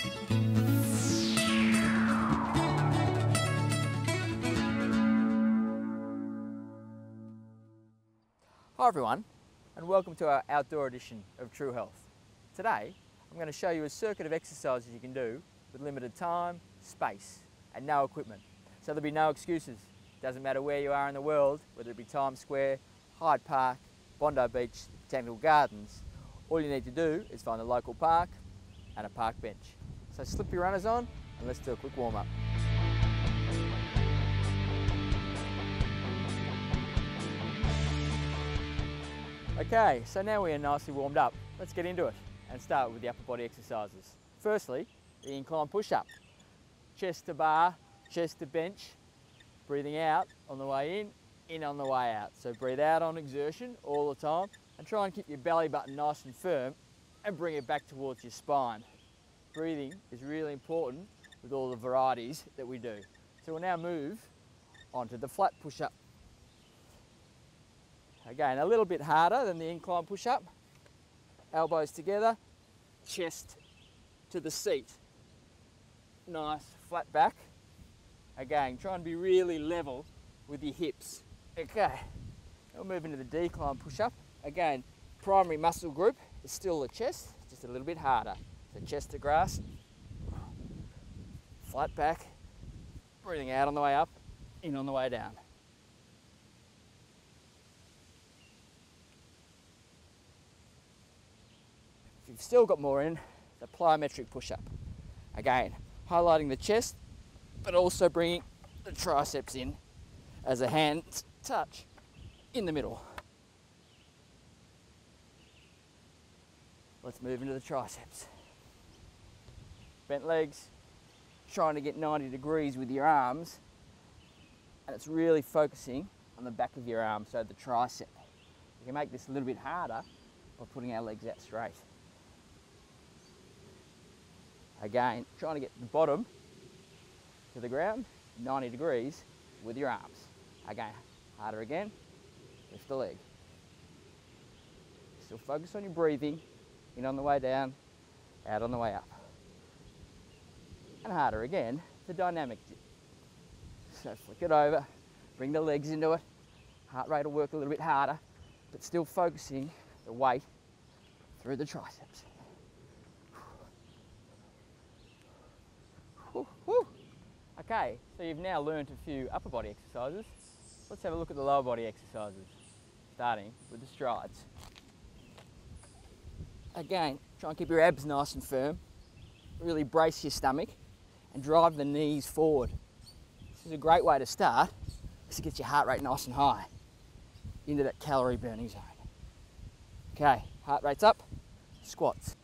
Hi everyone, and welcome to our outdoor edition of True Health. Today, I'm going to show you a circuit of exercises you can do with limited time, space, and no equipment. So there'll be no excuses. Doesn't matter where you are in the world, whether it be Times Square, Hyde Park, Bondi Beach, Botanical Gardens. All you need to do is find a local park and a park bench. So slip your runners on and let's do a quick warm-up. Okay, so now we are nicely warmed up. Let's get into it and start with the upper body exercises. Firstly, the incline push-up. Chest to bar, chest to bench, breathing out on the way in on the way out. So breathe out on exertion all the time and try and keep your belly button nice and firm and bring it back towards your spine. Breathing is really important with all the varieties that we do. So we'll now move onto the flat push-up. Again, a little bit harder than the incline push-up. Elbows together, chest to the seat. Nice flat back. Again, try and be really level with your hips. Okay, we'll move into the decline push-up. Again, primary muscle group is still the chest, just a little bit harder. So chest to grass, flat back, breathing out on the way up, in on the way down. If you've still got more in, the plyometric push-up. Again, highlighting the chest, but also bringing the triceps in as a hand touch in the middle. Let's move into the triceps. Bent legs, trying to get 90 degrees with your arms, and it's really focusing on the back of your arm, so the tricep. You can make this a little bit harder by putting our legs out straight. Again, trying to get the bottom to the ground, 90 degrees with your arms. Again, harder again, lift the leg. Still focus on your breathing, in on the way down, out on the way up. And harder again, the dynamic dip. So flick it over, bring the legs into it, heart rate will work a little bit harder, but still focusing the weight through the triceps. Okay, so you've now learned a few upper body exercises. Let's have a look at the lower body exercises, starting with the strides. Again, try and keep your abs nice and firm. Really brace your stomach and drive the knees forward. This is a great way to start, is to get your heart rate nice and high into that calorie burning zone. Okay, heart rate's up, squats.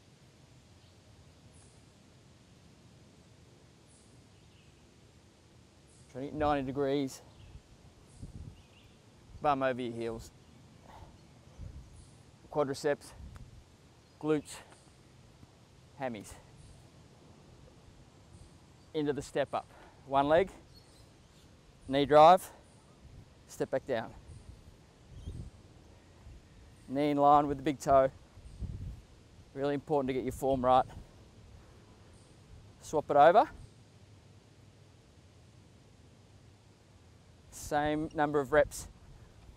Try to get 90 degrees, bum over your heels. Quadriceps, glutes, hammies. Into the step up. One leg, knee drive, step back down. Knee in line with the big toe. Really important to get your form right. Swap it over. Same number of reps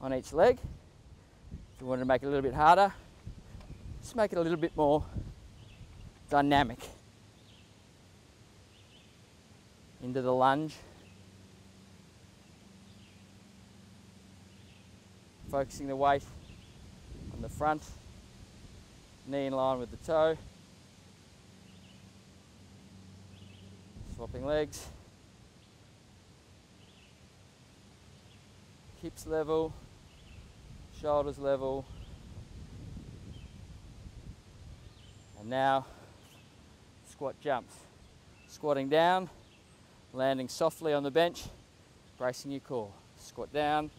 on each leg. If you want to make it a little bit harder, just make it a little bit more dynamic. Into the lunge. Focusing the weight on the front, knee in line with the toe. Swapping legs. Hips level, shoulders level. And now, squat jumps. Squatting down, landing softly on the bench, bracing your core. Squat down.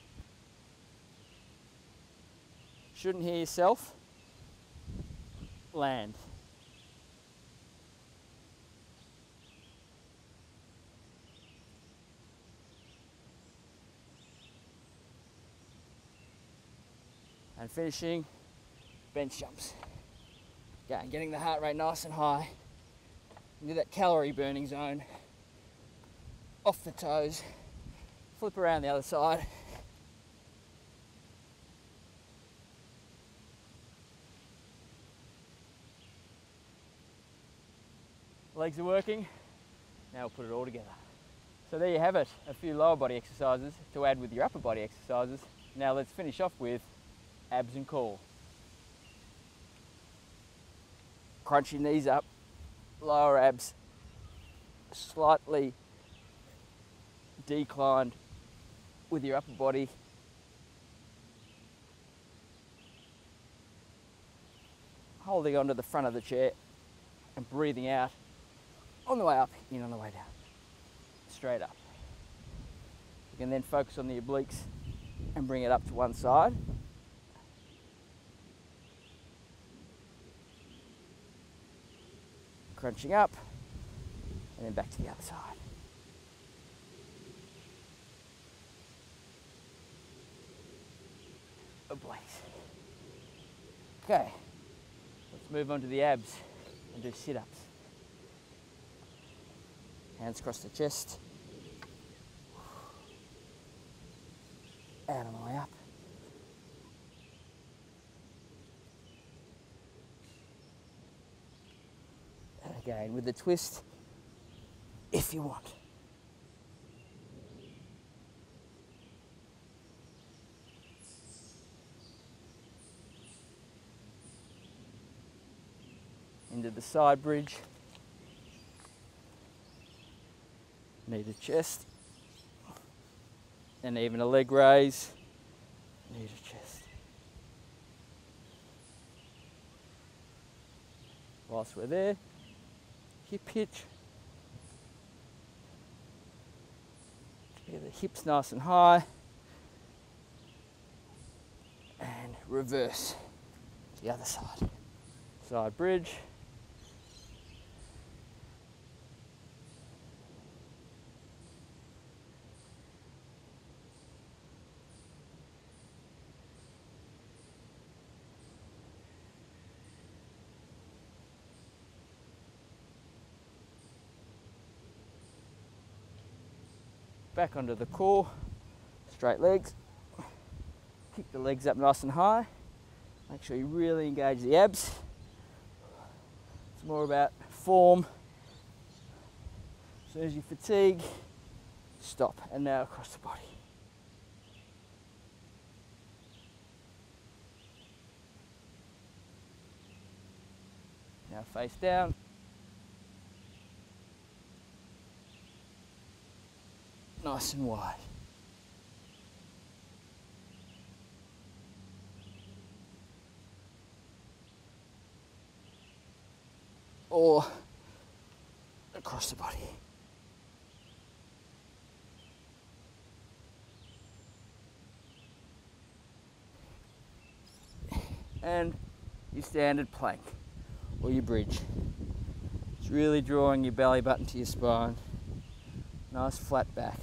Shouldn't hear yourself. Land. And finishing, bench jumps. Again, getting the heart rate nice and high. into that calorie burning zone, off the toes, flip around the other side. Legs are working, now we'll put it all together. So there you have it, a few lower body exercises to add with your upper body exercises. Now let's finish off with abs and core. Crunch your knees up, lower abs slightly declined with your upper body. Holding onto the front of the chair and breathing out on the way up, in on the way down, straight up. You can then focus on the obliques and bring it up to one side. Crunching up, and then back to the other side. Obliques. Okay, let's move on to the abs and do sit-ups. Hands across the chest. Out on the way up. And again with the twist, if you want. Into the side bridge. Knee to chest. And even a leg raise. Knee to chest. Whilst we're there, hip hitch. Get the hips nice and high. And reverse to the other side. Side bridge. Back onto the core, straight legs. Kick the legs up nice and high. Make sure you really engage the abs. It's more about form. As soon as you fatigue, stop. And now across the body. Now face down. Nice and wide. Or across the body. And your standard plank or your bridge. It's really drawing your belly button to your spine. Nice flat back.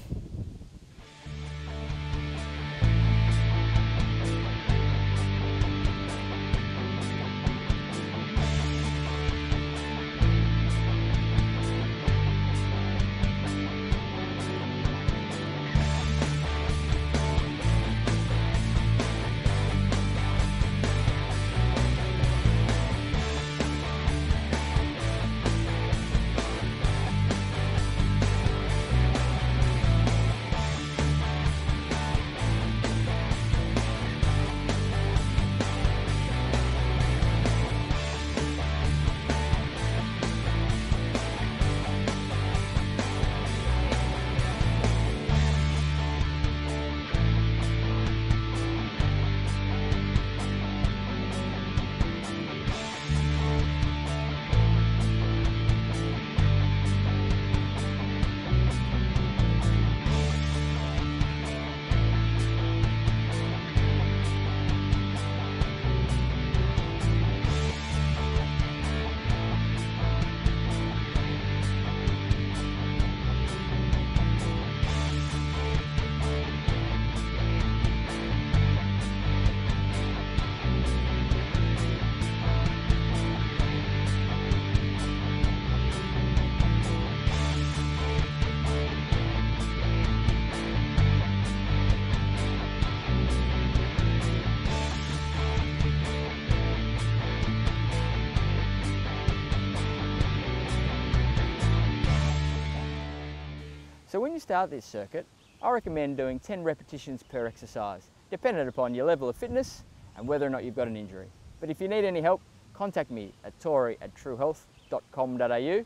So when you start this circuit, I recommend doing 10 repetitions per exercise, dependent upon your level of fitness and whether or not you've got an injury. But if you need any help, contact me at tory@truehealth.com.au,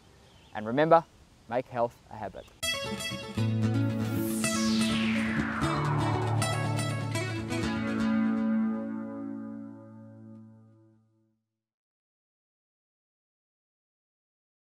and remember, make health a habit.